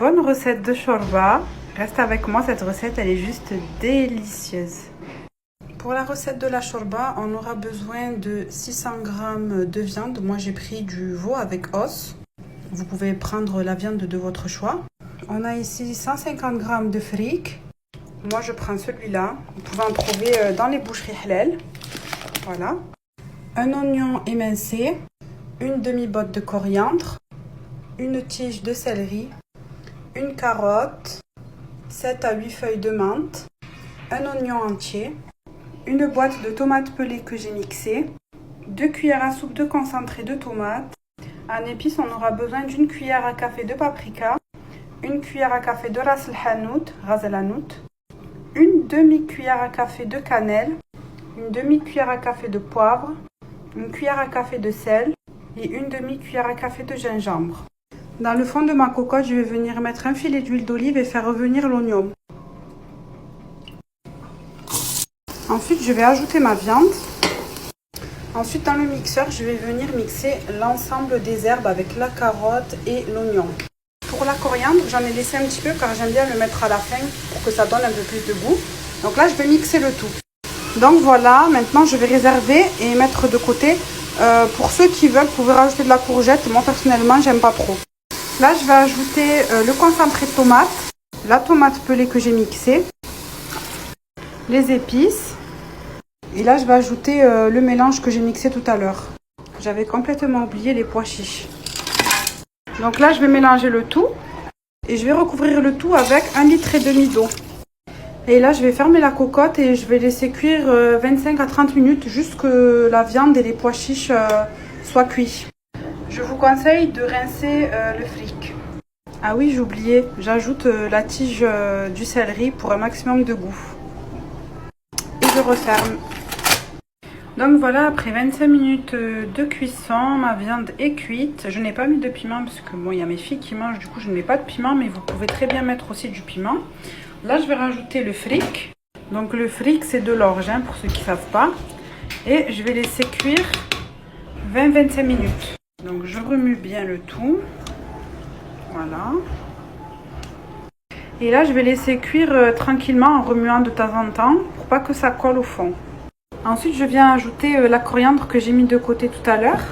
Bonne recette de shorba. Reste avec moi, cette recette elle est juste délicieuse. Pour la recette de la shorba, on aura besoin de 600 g de viande. Moi j'ai pris du veau avec os. Vous pouvez prendre la viande de votre choix. On a ici 150 g de fric. Moi je prends celui-là. Vous pouvez en trouver dans les boucheries halal. Voilà. Un oignon émincé. Une demi-botte de coriandre. Une tige de céleri. Une carotte. 7 à 8 feuilles de menthe. Un oignon entier. Une boîte de tomates pelées que j'ai mixées. 2 cuillères à soupe de concentré de tomates. En épices, on aura besoin d'une cuillère à café de paprika. Une cuillère à café de ras el hanout. Une demi-cuillère à café de cannelle. Une demi-cuillère à café de poivre. Une cuillère à café de sel. Et une demi-cuillère à café de gingembre. Dans le fond de ma cocotte, je vais venir mettre un filet d'huile d'olive et faire revenir l'oignon. Ensuite, je vais ajouter ma viande. Ensuite, dans le mixeur, je vais venir mixer l'ensemble des herbes avec la carotte et l'oignon. Pour la coriandre, j'en ai laissé un petit peu car j'aime bien le mettre à la fin pour que ça donne un peu plus de goût. Donc là, je vais mixer le tout. Donc voilà, maintenant je vais réserver et mettre de côté. Pour ceux qui veulent, vous pouvez rajouter de la courgette. Moi, personnellement, j'aime pas trop. Là, je vais ajouter le concentré de tomate, la tomate pelée que j'ai mixée, les épices. Et là, je vais ajouter le mélange que j'ai mixé tout à l'heure. J'avais complètement oublié les pois chiches. Donc là, je vais mélanger le tout. Et je vais recouvrir le tout avec 1,5 litre d'eau. Et là, je vais fermer la cocotte et je vais laisser cuire 25 à 30 minutes jusqu'à ce que la viande et les pois chiches soient cuits. Je vous conseille de rincer le fric. Ah oui, j'ai oublié, j'ajoute la tige du céleri pour un maximum de goût. Et je referme. Donc voilà, après 25 minutes de cuisson, ma viande est cuite. Je n'ai pas mis de piment parce que bon, il y a mes filles qui mangent, du coup je ne mets pas de piment, mais vous pouvez très bien mettre aussi du piment. Là, je vais rajouter le fric. Donc le fric, c'est de l'orge, hein, pour ceux qui ne savent pas. Et je vais laisser cuire 20-25 minutes. Donc je remue bien le tout. Voilà. Et là, je vais laisser cuire tranquillement en remuant de temps en temps pour pas que ça colle au fond. Ensuite, je viens ajouter la coriandre que j'ai mis de côté tout à l'heure.